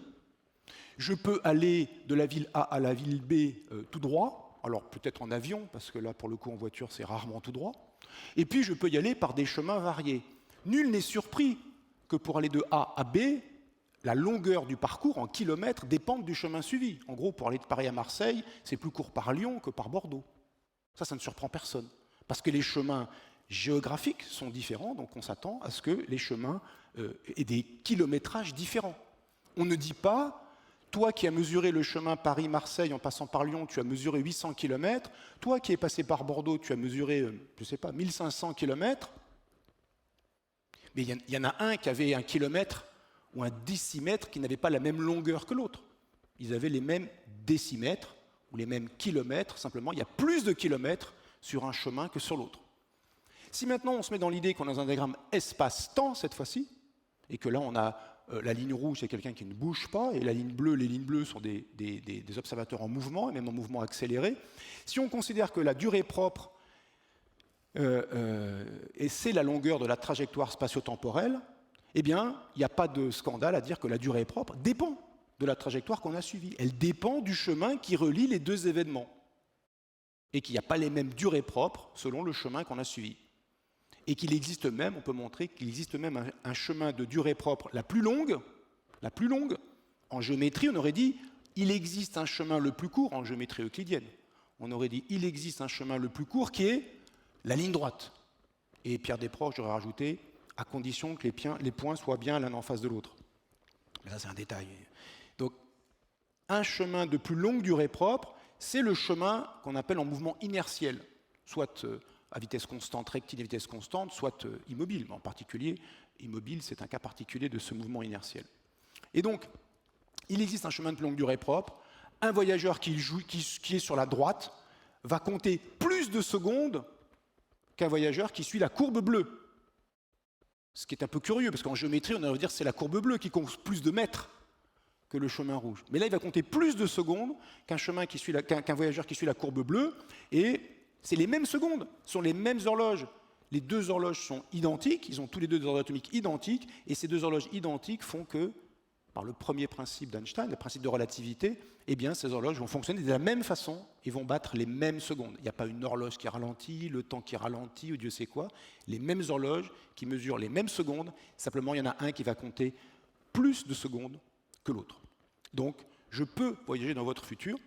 Je peux aller de la ville A à la ville B tout droit, alors peut-être en avion, parce que là, pour le coup, en voiture, c'est rarement tout droit. Et puis, je peux y aller par des chemins variés. Nul n'est surpris que pour aller de A à B, la longueur du parcours en kilomètres dépend du chemin suivi. En gros, pour aller de Paris à Marseille, c'est plus court par Lyon que par Bordeaux. Ça ne surprend personne, parce que les chemins géographiques sont différents, donc on s'attend à ce que les chemins aient des kilométrages différents. On ne dit pas, toi qui as mesuré le chemin Paris-Marseille en passant par Lyon, tu as mesuré 800 km, toi qui es passé par Bordeaux, tu as mesuré, je ne sais pas, 1500 km, mais il y en a un qui avait un kilomètre ou un décimètre qui n'avait pas la même longueur que l'autre. Ils avaient les mêmes décimètres ou les mêmes kilomètres, simplement il y a plus de kilomètres sur un chemin que sur l'autre. Si maintenant on se met dans l'idée qu'on est dans un diagramme espace-temps cette fois-ci, et que là on a la ligne rouge, c'est quelqu'un qui ne bouge pas, et la ligne bleue, les lignes bleues sont des observateurs en mouvement, et même en mouvement accéléré, si on considère que la durée propre, et c'est la longueur de la trajectoire spatio-temporelle, eh bien, il n'y a pas de scandale à dire que la durée propre dépend de la trajectoire qu'on a suivie. Elle dépend du chemin qui relie les 2 événements, et qu'il n'y a pas les mêmes durées propres selon le chemin qu'on a suivi. Et qu'il existe même, on peut montrer qu'il existe même un chemin de durée propre la plus longue, en géométrie, on aurait dit, il existe un chemin le plus court, en géométrie euclidienne, on aurait dit, il existe un chemin le plus court qui est la ligne droite. Et Pierre Desproges aurait rajouté, à condition que les points soient bien l'un en face de l'autre. Mais ça, c'est un détail. Donc, un chemin de plus longue durée propre, c'est le chemin qu'on appelle en mouvement inertiel, soit à vitesse constante, rectiligne à vitesse constante, soit immobile. En particulier, immobile, c'est un cas particulier de ce mouvement inertiel. Et donc, il existe un chemin de plus longue durée propre. Un voyageur qui est sur la droite va compter plus de secondes qu'un voyageur qui suit la courbe bleue. Ce qui est un peu curieux, parce qu'en géométrie, on aurait dire que c'est la courbe bleue qui compte plus de mètres que le chemin rouge. Mais là, il va compter plus de secondes qu'un voyageur qui suit la courbe bleue, et c'est les mêmes secondes, ce sont les mêmes horloges, les deux horloges sont identiques, ils ont tous les deux des ordres atomiques identiques, et ces deux horloges identiques font que, par le premier principe d'Einstein, le principe de relativité, eh bien, ces horloges vont fonctionner de la même façon et vont battre les mêmes secondes. Il n'y a pas une horloge qui ralentit, le temps qui ralentit, ou Dieu sait quoi. Les mêmes horloges qui mesurent les mêmes secondes, simplement il y en a un qui va compter plus de secondes que l'autre. Donc, je peux voyager dans votre futur.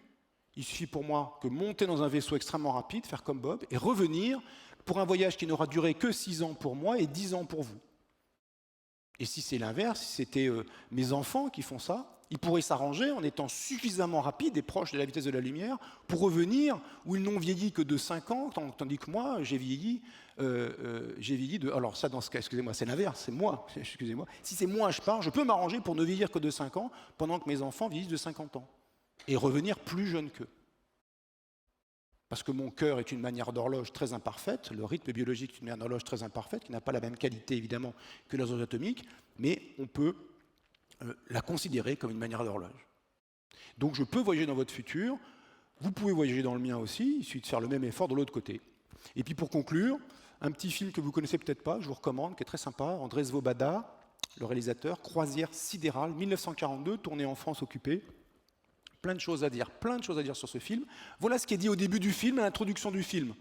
Il suffit pour moi que monter dans un vaisseau extrêmement rapide, faire comme Bob, et revenir pour un voyage qui n'aura duré que 6 ans pour moi et 10 ans pour vous. Et si c'est l'inverse, si c'était mes enfants qui font ça, ils pourraient s'arranger en étant suffisamment rapides et proches de la vitesse de la lumière pour revenir où ils n'ont vieilli que de 5 ans, tandis que moi, j'ai vieilli de... Alors ça, dans ce cas, excusez-moi, c'est l'inverse, c'est moi, excusez-moi. Si c'est moi, je pars, je peux m'arranger pour ne vieillir que de 5 ans, pendant que mes enfants vieillissent de 50 ans, et revenir plus jeune qu'eux. Parce que mon cœur est une manière d'horloge très imparfaite, le rythme biologique est une manière d'horloge très imparfaite, qui n'a pas la même qualité évidemment que les horloges atomiques, mais on peut la considérer comme une manière d'horloge. Donc je peux voyager dans votre futur, vous pouvez voyager dans le mien aussi, il suffit de faire le même effort de l'autre côté. Et puis pour conclure, un petit film que vous connaissez peut-être pas, je vous recommande, qui est très sympa, André Svoboda, le réalisateur, Croisière sidérale, 1942, tourné en France occupée. Plein de choses à dire sur ce film. Voilà ce qui est dit au début du film, à l'introduction du film.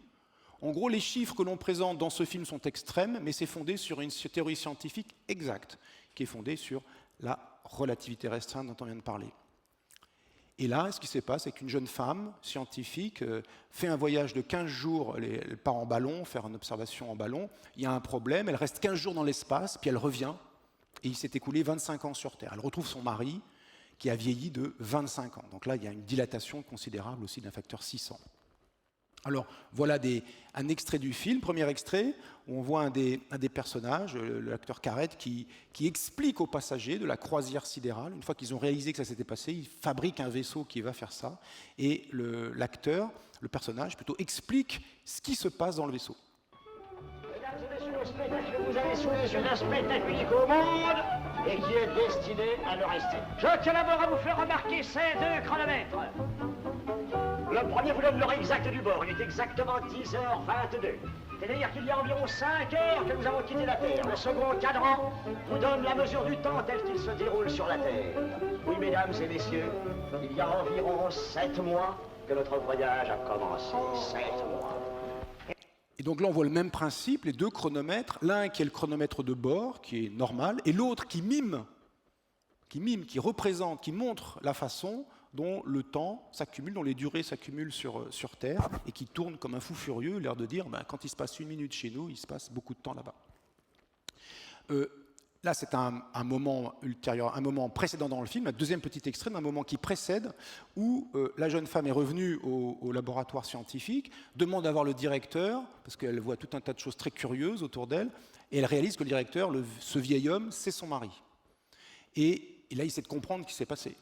En gros, les chiffres que l'on présente dans ce film sont extrêmes, mais c'est fondé sur une théorie scientifique exacte, qui est fondée sur la relativité restreinte dont on vient de parler. Et là, ce qui se passe, c'est qu'une jeune femme scientifique fait un voyage de 15 jours, elle part en ballon, faire une observation en ballon, il y a un problème, elle reste 15 jours dans l'espace, puis elle revient, et il s'est écoulé 25 ans sur Terre. Elle retrouve son mari, qui a vieilli de 25 ans. Donc là, il y a une dilatation considérable aussi d'un facteur 600. Alors, voilà un extrait du film, premier extrait, où on voit un des personnages, l'acteur Carrette, qui explique aux passagers de la croisière sidérale, une fois qu'ils ont réalisé que ça s'était passé, ils fabriquent un vaisseau qui va faire ça, et l'acteur, le personnage plutôt, explique ce qui se passe dans le vaisseau. Mesdames et messieurs, le spectacle que vous avez sous les yeux d'un spectacle unique au monde et qui est destiné à le rester. Je tiens d'abord à vous faire remarquer ces deux chronomètres. Le premier vous donne l'heure exacte du bord, il est exactement 10h22. C'est-à-dire qu'il y a environ 5 heures que nous avons quitté la Terre. Le second cadran vous donne la mesure du temps tel qu'il se déroule sur la Terre. Oui, mesdames et messieurs, il y a environ 7 mois que notre voyage a commencé. 7 mois. Et donc là, on voit le même principe, les deux chronomètres, l'un qui est le chronomètre de bord, qui est normal, et l'autre qui mime, qui représente, qui montre la façon dont le temps s'accumule, dont les durées s'accumulent sur Terre, et qui tourne comme un fou furieux, l'air de dire, quand il se passe 1 minute chez nous, il se passe beaucoup de temps là-bas. Là, c'est un moment ultérieur, un moment précédent dans le film, un deuxième petit extrait d'un moment qui précède, où la jeune femme est revenue au laboratoire scientifique, demande à voir le directeur, parce qu'elle voit tout un tas de choses très curieuses autour d'elle, et elle réalise que le directeur, ce vieil homme, c'est son mari. Et là, il essaie de comprendre ce qui s'est passé.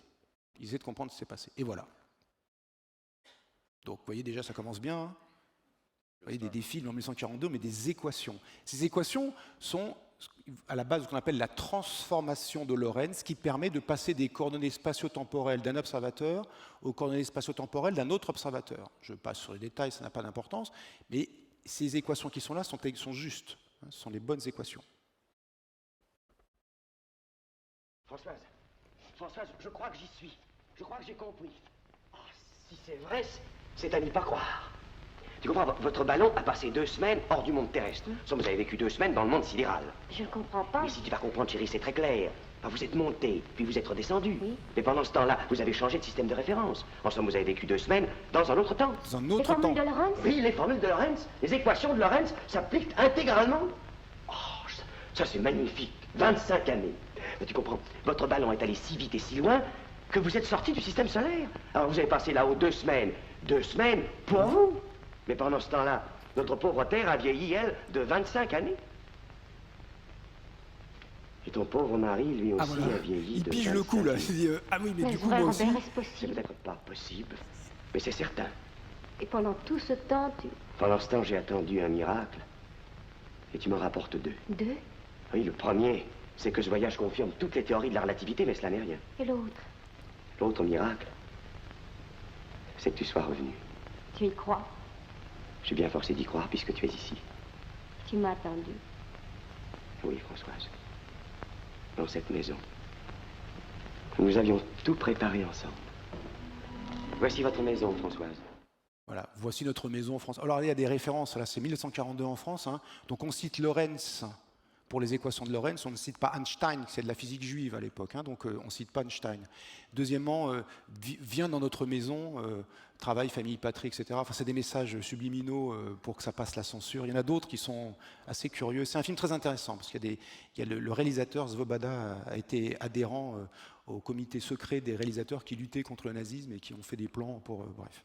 Et voilà. Donc, vous voyez, déjà, ça commence bien. Hein. Vous voyez, des films en 1942, mais des équations. Ces équations sont à la base de ce qu'on appelle la transformation de Lorentz, qui permet de passer des coordonnées spatio-temporelles d'un observateur aux coordonnées spatio-temporelles d'un autre observateur. Je passe sur les détails, ça n'a pas d'importance, mais ces équations qui sont là sont justes, hein, ce sont les bonnes équations. Françoise, je crois que j'y suis. Je crois que j'ai compris. Oh, si c'est vrai, c'est à n'y pas croire. Tu comprends, votre ballon a passé 2 semaines hors du monde terrestre. Sauf que vous avez vécu 2 semaines dans le monde sidéral. Je ne comprends pas. Mais si tu vas comprendre, chérie, c'est très clair. Enfin, vous êtes monté, puis vous êtes redescendu. Oui. Mais pendant ce temps-là, vous avez changé de système de référence. En somme, vous avez vécu 2 semaines dans un autre temps. Dans un Les autre temps. formules de Lorentz? Oui, les formules de Lorentz, les équations de Lorentz s'appliquent intégralement. Oh, ça c'est magnifique. 25 années. Mais tu comprends, votre ballon est allé si vite et si loin que vous êtes sorti du système solaire. Alors vous avez passé là-haut 2 semaines. 2 semaines pour vous. Mais pendant ce temps-là, notre pauvre Terre a vieilli, elle, de 25 années. Et ton pauvre mari, lui aussi, a vieilli Il de pige 25 le coup, là. années. Il dit, ah oui, mais du coup, vrai, moi aussi. Robert, est-ce C'est possible? peut-être pas possible, mais c'est certain. Et pendant tout ce temps, Pendant ce temps, j'ai attendu un miracle. Et tu m'en rapportes 2. 2? Oui, le premier, c'est que ce voyage confirme toutes les théories de la relativité, mais cela n'est rien. Et l'autre? L'autre miracle, c'est que tu sois revenu. Tu y crois? Je suis bien forcé d'y croire puisque tu es ici. Tu m'as attendu. Oui, Françoise. Dans cette maison. Nous avions tout préparé ensemble. Voici votre maison, Françoise. Voilà, voici notre maison en France. Alors il y a des références, là c'est 1942 en France, hein. Donc on cite Lorentz pour les équations de Lorentz, on ne cite pas Einstein, c'est de la physique juive à l'époque, hein, donc on ne cite pas Einstein. Deuxièmement, viens dans notre maison, travail, famille, patrie, etc. Enfin, c'est des messages subliminaux pour que ça passe la censure. Il y en a d'autres qui sont assez curieux. C'est un film très intéressant, parce qu'il y a le réalisateur Svoboda a été adhérent au comité secret des réalisateurs qui luttaient contre le nazisme et qui ont fait des plans pour... bref.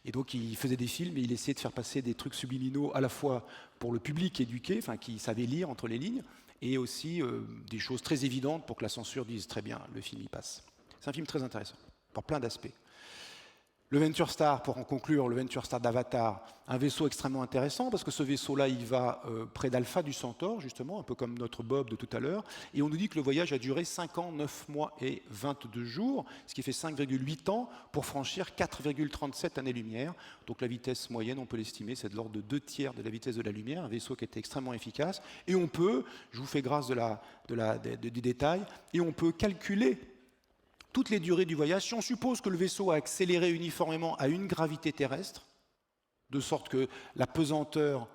Et donc il faisait des films et il essayait de faire passer des trucs subliminaux à la fois pour le public éduqué, enfin qui savait lire entre les lignes, et aussi des choses très évidentes pour que la censure dise très bien, le film y passe. C'est un film très intéressant, par plein d'aspects. Le Venture Star, pour en conclure, le Venture Star d'Avatar, un vaisseau extrêmement intéressant parce que ce vaisseau-là, il va près d'Alpha du Centaure, justement, un peu comme notre Bob de tout à l'heure, et on nous dit que le voyage a duré 5 ans, 9 mois et 22 jours, ce qui fait 5,8 ans pour franchir 4,37 années-lumière. Donc la vitesse moyenne, on peut l'estimer, c'est de l'ordre de 2/3 de la vitesse de la lumière, un vaisseau qui était extrêmement efficace. Et on peut, je vous fais grâce du détail, et on peut calculer toutes les durées du voyage, si on suppose que le vaisseau a accéléré uniformément à une gravité terrestre, de sorte que la pesanteur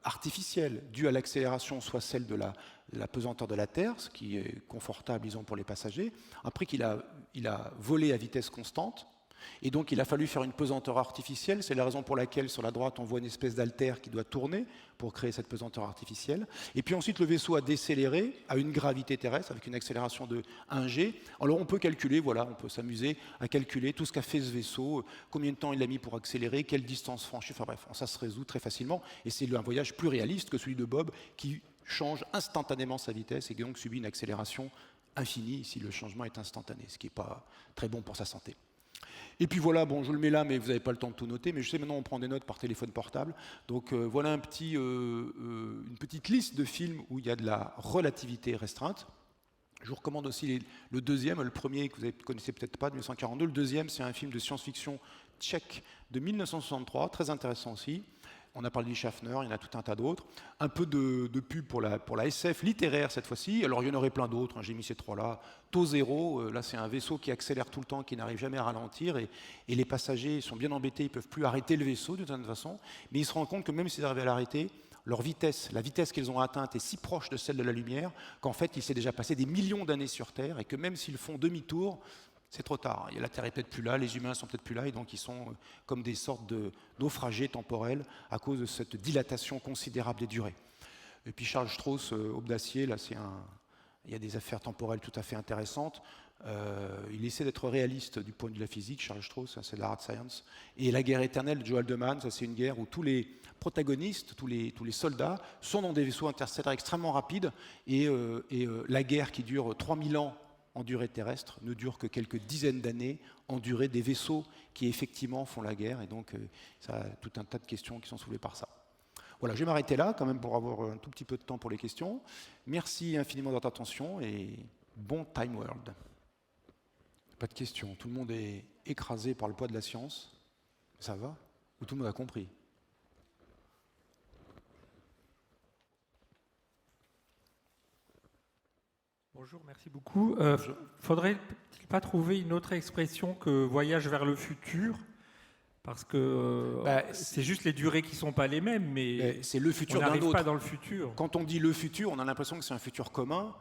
artificielle due à l'accélération soit celle de la pesanteur de la Terre, ce qui est confortable, disons, pour les passagers, après qu'il a volé à vitesse constante, et donc il a fallu faire une pesanteur artificielle, c'est la raison pour laquelle sur la droite on voit une espèce d'altère qui doit tourner pour créer cette pesanteur artificielle, et puis ensuite le vaisseau a décéléré à une gravité terrestre avec une accélération de 1G. Alors on peut calculer, voilà, on peut s'amuser à calculer tout ce qu'a fait ce vaisseau, combien de temps il a mis pour accélérer, quelle distance franchie, enfin bref, ça se résout très facilement, et c'est un voyage plus réaliste que celui de Bob qui change instantanément sa vitesse et qui donc subit une accélération infinie si le changement est instantané, ce qui n'est pas très bon pour sa santé. Et puis voilà, bon, je le mets là, mais vous n'avez pas le temps de tout noter, mais je sais maintenant on prend des notes par téléphone portable. Donc voilà une petite liste de films où il y a de la relativité restreinte. Je vous recommande aussi le deuxième, le premier que vous ne connaissez peut-être pas, de 1942. Le deuxième, c'est un film de science-fiction tchèque de 1963, très intéressant aussi. On a parlé du Schaffner, il y en a tout un tas d'autres. Un peu de pub pour la SF littéraire cette fois-ci. Alors il y en aurait plein d'autres, hein, j'ai mis ces trois-là. Taux zéro, là c'est un vaisseau qui accélère tout le temps, qui n'arrive jamais à ralentir. Et les passagers sont bien embêtés, ils ne peuvent plus arrêter le vaisseau d'une certaine façon. Mais ils se rendent compte que même s'ils arrivent à l'arrêter, leur vitesse, la vitesse qu'ils ont atteinte est si proche de celle de la lumière qu'en fait il s'est déjà passé des millions d'années sur Terre et que même s'ils font demi-tour, c'est trop tard. La Terre est peut-être plus là, les humains sont peut-être plus là, et donc ils sont comme des sortes de naufragés temporels à cause de cette dilatation considérable des durées. Et puis Charles Strauss, Aube d'acier, là il y a des affaires temporelles tout à fait intéressantes. Il essaie d'être réaliste du point de vue de la physique, Charles Strauss, c'est de la hard science. Et La guerre éternelle de Joe Haldeman, ça c'est une guerre où tous les protagonistes, tous les soldats sont dans des vaisseaux interstellaires extrêmement rapides, et la guerre qui dure 3000 ans en durée terrestre ne dure que quelques dizaines d'années en durée des vaisseaux qui effectivement font la guerre, et donc ça a tout un tas de questions qui sont soulevées par ça. Voilà, je vais m'arrêter là quand même pour avoir un tout petit peu de temps pour les questions. Merci infiniment de votre attention et bon Time World. Pas de questions, tout le monde est écrasé par le poids de la science. Ça va? Ou tout le monde a compris? Bonjour, merci beaucoup. Faudrait-il pas trouver une autre expression que voyage vers le futur? Parce que c'est juste les durées qui ne sont pas les mêmes, mais c'est le futur on n'arrive d'un autre. pas dans le futur. Quand on dit le futur, on a l'impression que c'est un futur commun.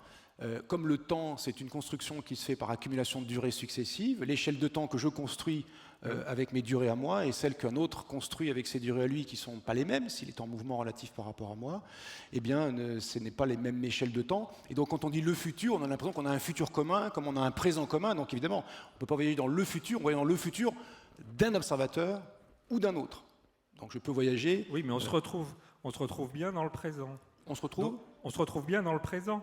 Comme le temps, c'est une construction qui se fait par accumulation de durées successives, l'échelle de temps que je construis avec mes durées à moi et celle qu'un autre construit avec ses durées à lui qui ne sont pas les mêmes, s'il est en mouvement relatif par rapport à moi, eh bien, ce n'est pas les mêmes échelles de temps. Et donc, quand on dit le futur, on a l'impression qu'on a un futur commun, comme on a un présent commun. Donc, évidemment, on ne peut pas voyager dans le futur, on voyage dans le futur d'un observateur ou d'un autre. Donc, je peux voyager... Oui, mais on se retrouve bien dans le présent. On se retrouve On se retrouve bien dans le présent.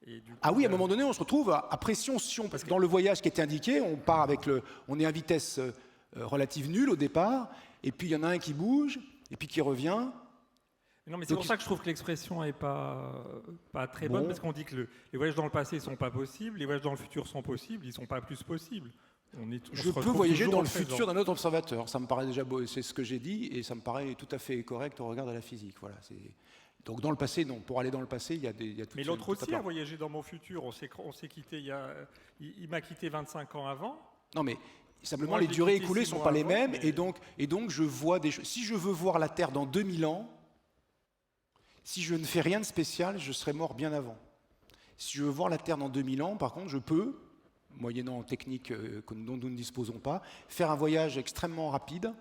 Et du coup, ah oui, à un moment donné, on se retrouve à pression, parce que dans le voyage qui était indiqué, on est à vitesse relative nulle au départ, et puis il y en a un qui bouge, et puis qui revient. Non, mais c'est pour ça que je trouve que l'expression n'est pas très bonne, parce qu'on dit que les voyages dans le passé ne sont pas possibles, les voyages dans le futur sont possibles, ils ne sont pas plus possibles. Je peux voyager dans le futur d'un autre observateur, ça me paraît déjà beau, c'est ce que j'ai dit, et ça me paraît tout à fait correct au regard de la physique. Voilà, Donc dans le passé, non. Pour aller dans le passé, il y a toute Mais l'autre toute aussi la a part. voyagé dans mon futur. On s'est quitté il m'a quitté 25 ans avant. Non, mais simplement, Moi, les je l'ai durées quitté écoulées ne 6 sont mois pas les avant, mêmes, mais- et donc je vois des choses. Si je veux voir la Terre dans 2000 ans, si je ne fais rien de spécial, je serai mort bien avant. Si je veux voir la Terre dans 2000 ans, par contre, je peux, moyennant techniques dont nous ne disposons pas, faire un voyage extrêmement rapide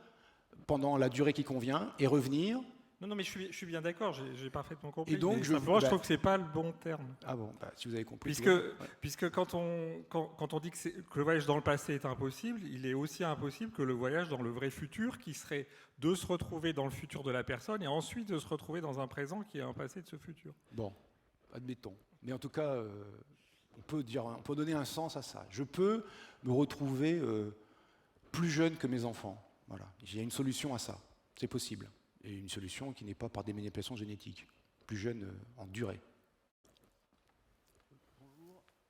pendant la durée qui convient et revenir. Non, mais je suis bien d'accord, j'ai parfaitement compris. Et donc, mais je simplement, je trouve que c'est pas le bon terme. Ah bon, si vous avez compris. Puisque quand on dit que le voyage dans le passé est impossible, il est aussi impossible que le voyage dans le vrai futur, qui serait de se retrouver dans le futur de la personne et ensuite de se retrouver dans un présent qui est un passé de ce futur. Bon, admettons. Mais en tout cas, on peut donner un sens à ça. Je peux me retrouver plus jeune que mes enfants. Voilà. Il y a une solution à ça. C'est possible. Et une solution qui n'est pas par des manipulations génétiques. Plus jeune en durée.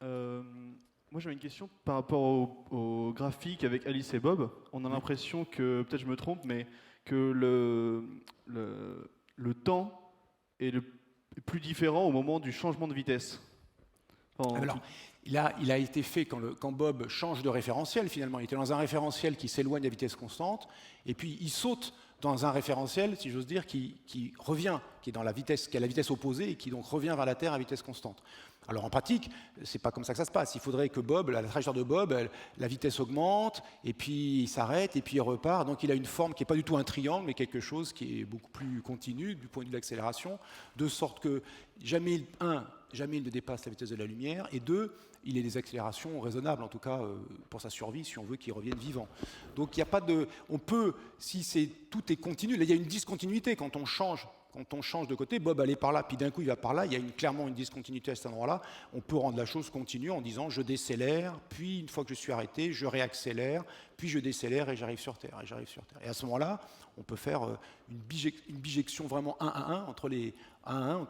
Moi j'avais une question par rapport au graphique avec Alice et Bob. On a l'impression que, peut-être je me trompe, mais que le temps est plus différent au moment du changement de vitesse. Alors, il a été fait quand Bob change de référentiel, finalement. Il était dans un référentiel qui s'éloigne à vitesse constante, et puis il saute dans un référentiel, si j'ose dire, qui revient, qui est à la vitesse opposée, et qui donc revient vers la Terre à vitesse constante. Alors en pratique, c'est pas comme ça que ça se passe. Il faudrait que Bob, la trajectoire de Bob, la vitesse augmente, et puis il s'arrête, et puis il repart. Donc il a une forme qui n'est pas du tout un triangle, mais quelque chose qui est beaucoup plus continu du point de vue de l'accélération, de sorte que jamais il ne dépasse la vitesse de la lumière, et deux, il ait des accélérations raisonnables, en tout cas pour sa survie, si on veut qu'il revienne vivant. Donc il n'y a pas de... On peut, si tout est continu, là il y a une discontinuité quand on change de côté. Bob allait par là, puis d'un coup il va par là, il y a clairement une discontinuité à cet endroit-là. On peut rendre la chose continue en disant je décélère, puis une fois que je suis arrêté, je réaccélère, puis je décélère et j'arrive sur Terre. Et à ce moment-là, on peut faire une bijection vraiment 1 à 1 entre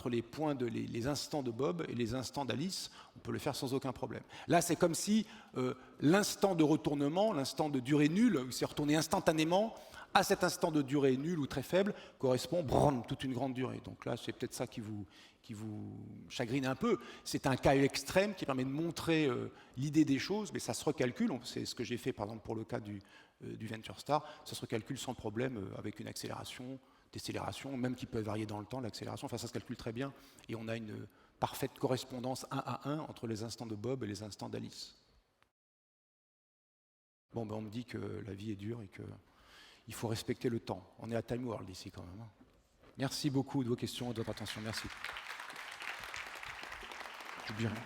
les points les instants de Bob et les instants d'Alice. On peut le faire sans aucun problème. Là, c'est comme si l'instant de retournement, l'instant de durée nulle, où c'est retourné instantanément, à cet instant de durée nulle ou très faible, correspond toute une grande durée. Donc là, c'est peut-être ça qui vous chagrine un peu. C'est un cas extrême qui permet de montrer l'idée des choses, mais ça se recalcule. C'est ce que j'ai fait, par exemple, pour le cas du Venture Star. Ça se recalcule sans problème avec une accélération, décélération, même qui peut varier dans le temps, l'accélération. Enfin, ça se calcule très bien. Et on a une parfaite correspondance 1 à 1 entre les instants de Bob et les instants d'Alice. Bon, on me dit que la vie est dure et qu'il faut respecter le temps. On est à Time World ici quand même. Merci beaucoup de vos questions et de votre attention. Merci. J'oublie rien.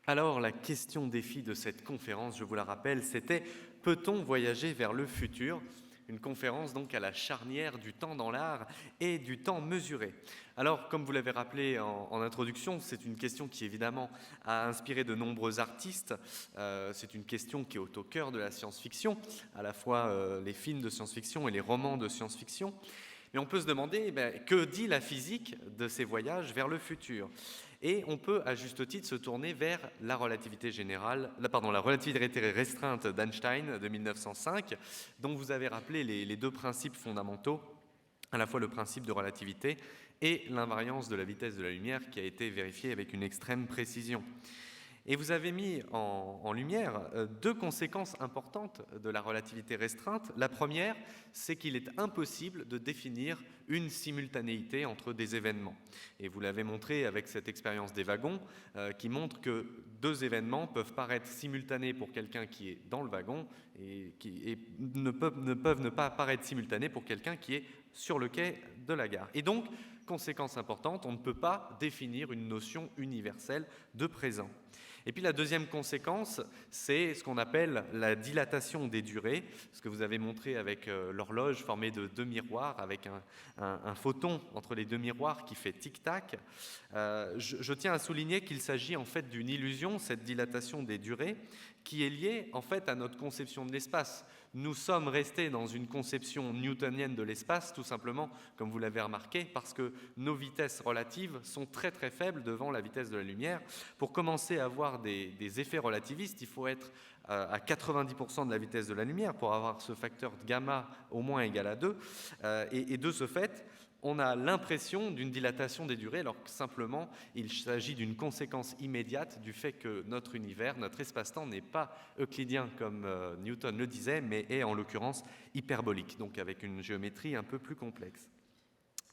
Alors, la question défi de cette conférence, je vous la rappelle, c'était « Peut-on voyager vers le futur ?» Une conférence donc à la charnière du temps dans l'art et du temps mesuré. Alors, comme vous l'avez rappelé en introduction, c'est une question qui évidemment a inspiré de nombreux artistes. C'est une question qui est au cœur de la science-fiction, à la fois les films de science-fiction et les romans de science-fiction. Mais on peut se demander, que dit la physique de ces voyages vers le futur ? Et on peut, à juste titre, se tourner vers la relativité restreinte d'Einstein de 1905, dont vous avez rappelé les deux principes fondamentaux, à la fois le principe de relativité et l'invariance de la vitesse de la lumière, qui a été vérifiée avec une extrême précision. Et vous avez mis en lumière deux conséquences importantes de la relativité restreinte. La première, c'est qu'il est impossible de définir une simultanéité entre des événements. Et vous l'avez montré avec cette expérience des wagons, qui montre que deux événements peuvent paraître simultanés pour quelqu'un qui est dans le wagon et ne peuvent ne pas paraître simultanés pour quelqu'un qui est sur le quai de la gare. Et donc, conséquence importante, on ne peut pas définir une notion universelle de présent. Et puis la deuxième conséquence, c'est ce qu'on appelle la dilatation des durées, ce que vous avez montré avec l'horloge formée de deux miroirs, avec un photon entre les deux miroirs qui fait tic-tac. Je tiens à souligner qu'il s'agit en fait d'une illusion, cette dilatation des durées, qui est liée en fait à notre conception de l'espace. Nous sommes restés dans une conception newtonienne de l'espace, tout simplement, comme vous l'avez remarqué, parce que nos vitesses relatives sont très très faibles devant la vitesse de la lumière. Pour commencer à avoir des effets relativistes, il faut être à 90% de la vitesse de la lumière pour avoir ce facteur de gamma au moins égal à 2. Et de ce fait, on a l'impression d'une dilatation des durées, alors que simplement il s'agit d'une conséquence immédiate du fait que notre univers, notre espace-temps n'est pas euclidien comme Newton le disait, mais est en l'occurrence hyperbolique, donc avec une géométrie un peu plus complexe.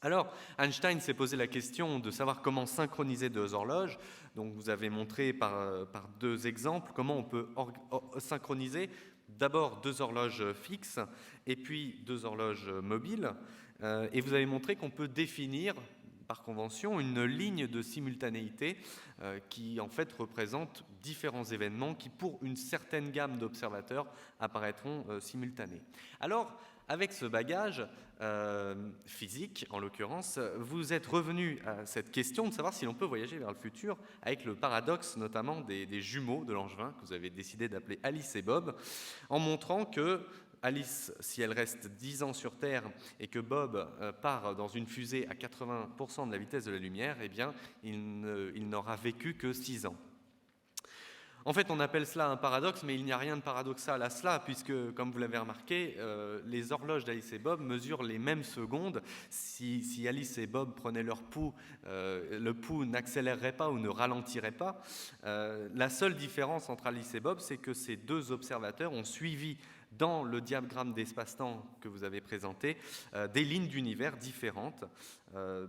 Alors, Einstein s'est posé la question de savoir comment synchroniser deux horloges. Donc, vous avez montré par deux exemples comment on peut synchroniser d'abord deux horloges fixes et puis deux horloges mobiles. Et vous avez montré qu'on peut définir par convention une ligne de simultanéité qui en fait représente différents événements qui pour une certaine gamme d'observateurs apparaîtront simultanés. Alors, avec ce bagage physique, en l'occurrence, vous êtes revenu à cette question de savoir si l'on peut voyager vers le futur avec le paradoxe notamment des jumeaux de Langevin, que vous avez décidé d'appeler Alice et Bob, en montrant que Alice, si elle reste 10 ans sur Terre et que Bob part dans une fusée à 80% de la vitesse de la lumière, eh bien, il n'aura vécu que 6 ans. En fait, on appelle cela un paradoxe, mais il n'y a rien de paradoxal à cela, puisque, comme vous l'avez remarqué, les horloges d'Alice et Bob mesurent les mêmes secondes. Si Alice et Bob prenaient leur pouls, le pouls n'accélérerait pas ou ne ralentirait pas. La seule différence entre Alice et Bob, c'est que ces deux observateurs ont suivi dans le diagramme d'espace-temps que vous avez présenté, des lignes d'univers différentes,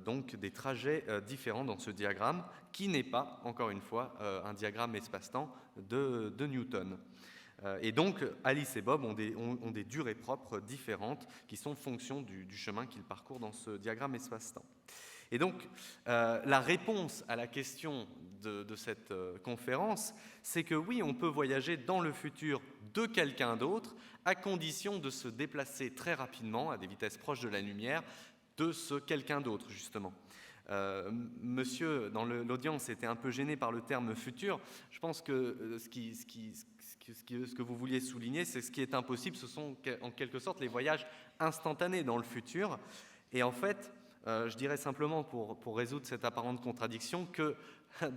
donc des trajets différents dans ce diagramme, qui n'est pas, encore une fois, un diagramme espace-temps de Newton. Et donc, Alice et Bob ont des durées propres différentes qui sont fonction du chemin qu'ils parcourent dans ce diagramme espace-temps. Et donc, la réponse à la question de cette conférence, c'est que oui, on peut voyager dans le futur de quelqu'un d'autre, à condition de se déplacer très rapidement, à des vitesses proches de la lumière, de ce quelqu'un d'autre, justement. Monsieur, dans l'audience, était un peu gêné par le terme « futur ». Je pense que ce que vous vouliez souligner, c'est ce qui est impossible, ce sont en quelque sorte les voyages instantanés dans le futur. Et en fait, je dirais simplement, pour résoudre cette apparente contradiction, que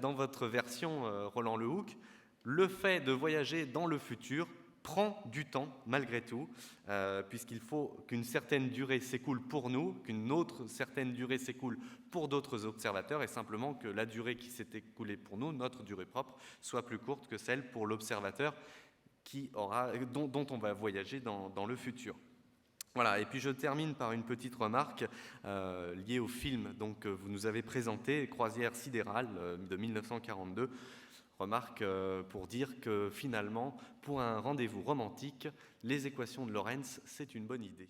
dans votre version Roland Le Houcq, le fait de voyager dans le futur prend du temps, malgré tout, puisqu'il faut qu'une certaine durée s'écoule pour nous, qu'une autre certaine durée s'écoule pour d'autres observateurs, et simplement que la durée qui s'est écoulée pour nous, notre durée propre, soit plus courte que celle pour l'observateur dont on va voyager dans le futur. Voilà, et puis je termine par une petite remarque liée au film que vous nous avez présenté, Croisière sidérale de 1942. Remarque pour dire que finalement, pour un rendez-vous romantique, les équations de Lorentz, c'est une bonne idée.